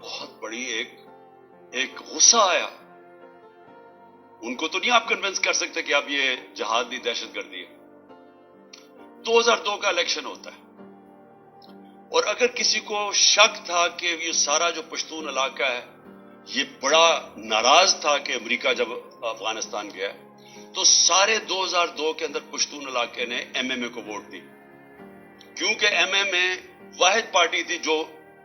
بہت بڑی ایک غصہ آیا. ان کو تو نہیں آپ کنونس کر سکتے کہ اب یہ جہاد نہیں دہشت گردی ہے. 2002 کا الیکشن ہوتا ہے اور اگر کسی کو شک تھا کہ یہ سارا جو پشتون علاقہ ہے یہ بڑا ناراض تھا کہ امریکہ جب افغانستان گیا تو سارے 2002 کے اندر پشتون علاقے نے ایم ایم اے کو ووٹ دی, کیونکہ ایم ایم اے واحد پارٹی تھی جو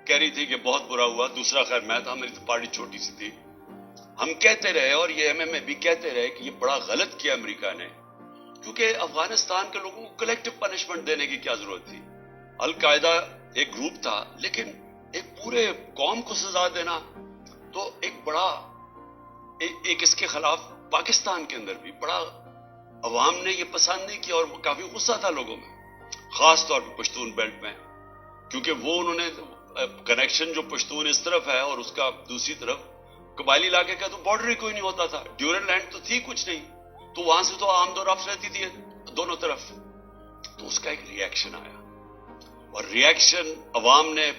کہہ رہی تھی کہ بہت برا ہوا. دوسرا خیر میں تھا, میری تو پارٹی چھوٹی سی تھی. ہم کہتے رہے اور یہ ایم ایم اے بھی کہتے رہے کہ یہ بڑا غلط کیا امریکہ نے, کیونکہ افغانستان کے لوگوں کو کلیکٹو پنشمنٹ دینے کی کیا ضرورت تھی. القاعدہ ایک گروپ تھا, لیکن ایک پورے قوم کو سزا دینا تو ایک بڑا ایک اس کے خلاف پاکستان کے اندر بھی بڑا عوام نے یہ پسند نہیں کیا اور کافی غصہ تھا لوگوں میں, خاص طور پہ پشتون بیلٹ میں, کیونکہ وہ انہوں نے کنیکشن جو پشتون اس طرف ہے اور اس کا دوسری طرف قبائلی علاقے کا تو بارڈر ہی کوئی نہیں ہوتا تھا. ڈیورن لینڈ تو تھی کچھ نہیں, تو وہاں سے تو آمد و رفت رہتی تھی دونوں طرف. تو اس کا ایک ری ایکشن آیا اور ری ایکشن عوام نے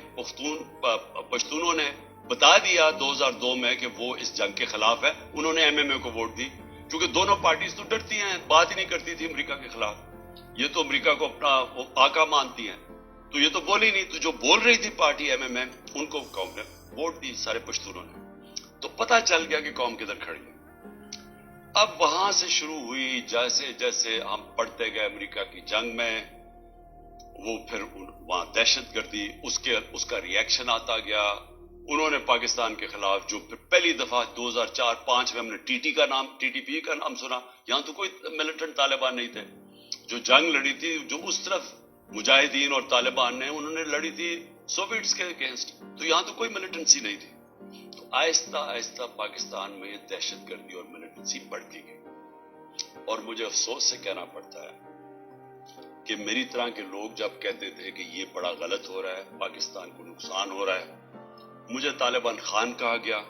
پشتونوں نے بتا دیا 2002 میں کہ وہ اس جنگ کے خلاف ہے. انہوں نے ایم ایم اے کو ووٹ دی, کیونکہ دونوں پارٹیز تو ڈرتی ہیں, بات ہی نہیں کرتی تھی امریکہ کے خلاف. یہ تو امریکہ کو اپنا آقا مانتی ہیں, تو یہ تو بولی نہیں. تو جو بول رہی تھی پارٹی ایم ایم اے, ان کو قوم نے ووٹ دی, سارے پشتونوں نے. تو پتہ چل گیا کہ قوم کدھر کھڑی ہے. اب وہاں سے شروع ہوئی, جیسے جیسے ہم پڑھتے گئے امریکہ کی جنگ میں, وہ پھر وہاں دہشت گردی, اس کا ری ایکشن آتا گیا. انہوں نے پاکستان کے خلاف جو پھر پہلی دفعہ 2004-05 میں ہم نے ٹی ٹی پی کا نام سنا. یہاں تو کوئی ملیٹنٹ طالبان نہیں تھے. جو جنگ لڑی تھی, جو اس طرف مجاہدین اور طالبان نے انہوں نے لڑی تھی سوویٹس کے اگینسٹ, تو یہاں تو کوئی ملیٹنسی نہیں تھی. تو آہستہ آہستہ پاکستان میں یہ دہشت گردی اور ملیٹنسی بڑھتی گئی. اور مجھے افسوس سے کہنا پڑتا ہے کہ میری طرح کے لوگ جب کہتے تھے کہ یہ بڑا غلط ہو رہا ہے, پاکستان کو نقصان ہو رہا ہے, مجھے طالبان خان کہا گیا.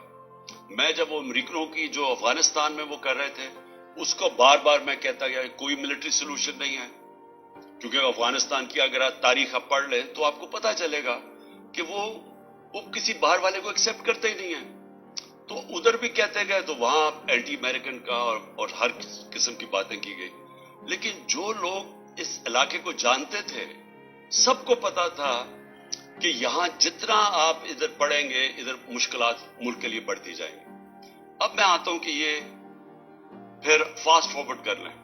میں جب وہ امریکنوں کی جو افغانستان میں وہ کر رہے تھے, اس کو بار بار میں کہتا گیا کہ کوئی ملٹری سولوشن نہیں ہے, کیونکہ افغانستان کی اگر آپ تاریخ آپ پڑھ لیں تو آپ کو پتا چلے گا کہ وہ کسی باہر والے کو ایکسپٹ کرتے ہی نہیں ہیں. تو ادھر بھی کہتے گئے, تو وہاں اینٹی امریکن کا اور ہر قسم کی باتیں کی گئی. لیکن جو لوگ اس علاقے کو جانتے تھے, سب کو پتا تھا کہ یہاں جتنا آپ ادھر پڑھیں گے, ادھر مشکلات ملک کے لیے بڑھتی جائیں گی. اب میں آتا ہوں کہ یہ پھر فاسٹ فارورڈ کر لیں.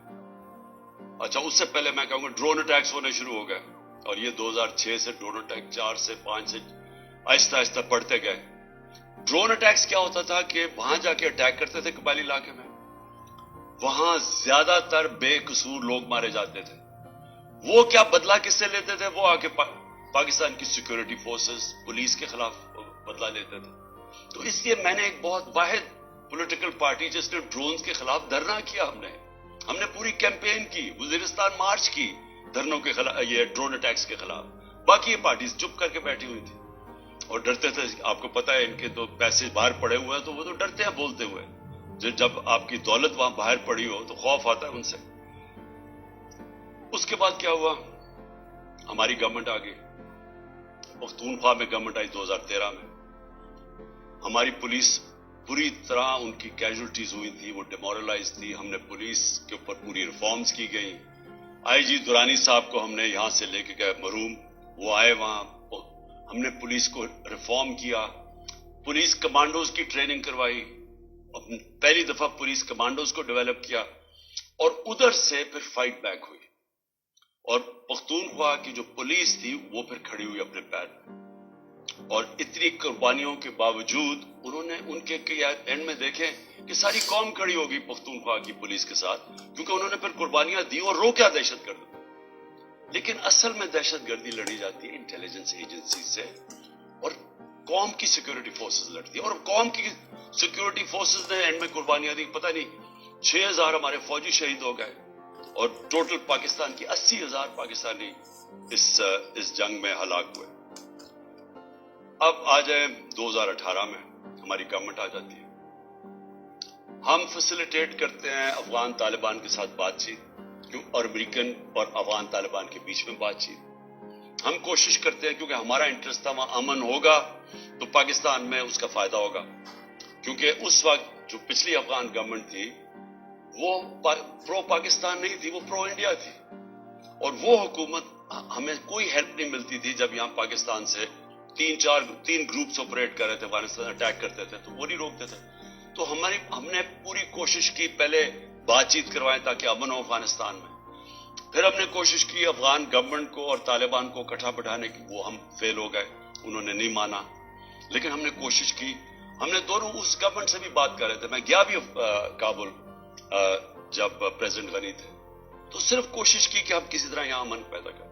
اچھا, اس سے پہلے میں کہوں گا ڈرون اٹیکس ہونے شروع ہو گئے, اور یہ 2006 سے ڈرون اٹیک 4 سے 5 سے آہستہ آہستہ بڑھتے گئے. ڈرون اٹیکس کیا ہوتا تھا کہ وہاں جا کے اٹیک کرتے تھے قبائلی علاقے میں, وہاں زیادہ تر بے قصور لوگ مارے جاتے تھے. وہ کیا بدلہ کس سے لیتے تھے؟ وہ آ کے پاکستان کی سیکورٹی فورسز, پولیس کے خلاف بدلہ لیتے تھے. تو اس لیے میں نے ایک بہت واحد پولیٹیکل پارٹی جس نے ڈرونز کے خلاف دھرنا کیا, ہم نے پوری کیمپین کی, وزیرستان مارچ کی دھرنوں کے خلاف, یہ ڈرون اٹیکس کے خلاف. باقی یہ پارٹیز چپ کر کے بیٹھی ہوئی تھی اور ڈرتے تھے. آپ کو پتا ہے ان کے تو پیسے باہر پڑے ہوئے ہیں, تو وہ تو ڈرتے ہیں بولتے ہوئے. جب آپ کی دولت وہاں باہر پڑی ہو تو خوف آتا ہے ان سے. اس کے بعد کیا ہوا, ہماری گورنمنٹ آ گئی, پختونخوا میں گورنمنٹ آئی 2013 میں. ہماری پولیس پوری طرح ان کی کیجولٹیز ہوئی تھی, وہ ڈیمورلائز تھی. ہم نے پولیس کے اوپر پوری ریفارمز کی گئی. آئی جی درانی صاحب کو ہم نے یہاں سے لے کے گئے مرحوم, وہ آئے وہاں, ہم نے پولیس کو ریفارم کیا, پولیس کمانڈوز کی ٹریننگ کروائی, پہلی دفعہ پولیس کمانڈوز کو ڈیولپ کیا, اور ادھر سے پھر فائٹ بیک ہوئی. اور پختونخوا کی جو پولیس تھی وہ پھر کھڑی ہوئی اپنے پیر پہ, اور اتنی قربانیوں کے باوجود انہوں نے ان کے اینڈ میں دیکھیں کہ ساری قوم کھڑی ہوگی پختونخوا کی پولیس کے ساتھ, کیونکہ انہوں نے پھر قربانیاں دی اور روکا دہشت گردی. لیکن اصل میں دہشت گردی لڑی جاتی ہے انٹیلیجنس ایجنسی سے, اور قوم کی سیکورٹی فورسز لڑتی ہے. اور قوم کی سیکورٹی فورسز نے اینڈ میں قربانیاں دی, پتہ نہیں 6000 ہمارے فوجی شہید ہو گئے, اور ٹوٹل پاکستان کی 80,000 پاکستانی اس جنگ میں ہلاک ہوئے. اب آ جائیں 2018 میں ہماری گورنمنٹ آ جاتی ہے. ہم فیسیلیٹیٹ کرتے ہیں افغان طالبان کے ساتھ بات چیت, اور امریکن اور افغان طالبان کے بیچ میں بات چیت. ہم کوشش کرتے ہیں کیونکہ ہمارا انٹرسٹ تھا وہاں امن ہوگا تو پاکستان میں اس کا فائدہ ہوگا، کیونکہ اس وقت جو پچھلی افغان گورنمنٹ تھی وہ پرو پاکستان نہیں تھی، وہ پرو انڈیا تھی، اور وہ حکومت ہمیں کوئی ہیلپ نہیں ملتی تھی جب یہاں پاکستان سے تین گروپس آپریٹ کر رہے تھے، افغانستان اٹیک کرتے تھے تو وہ نہیں روکتے تھے. تو ہم نے پوری کوشش کی پہلے بات چیت کروائیں تاکہ امن ہو افغانستان میں، پھر ہم نے کوشش کی افغان گورنمنٹ کو اور طالبان کو اکٹھا بٹھانے کی، وہ ہم فیل ہو گئے، انہوں نے نہیں مانا، لیکن ہم نے کوشش کی. ہم نے دونوں اس گورنمنٹ سے بھی بات کر رہے تھے، میں گیا بھی کابل جب پریزیڈنٹ غنی تھے، تو صرف کوشش کی کہ ہم کسی طرح یہاں امن پیدا کریں.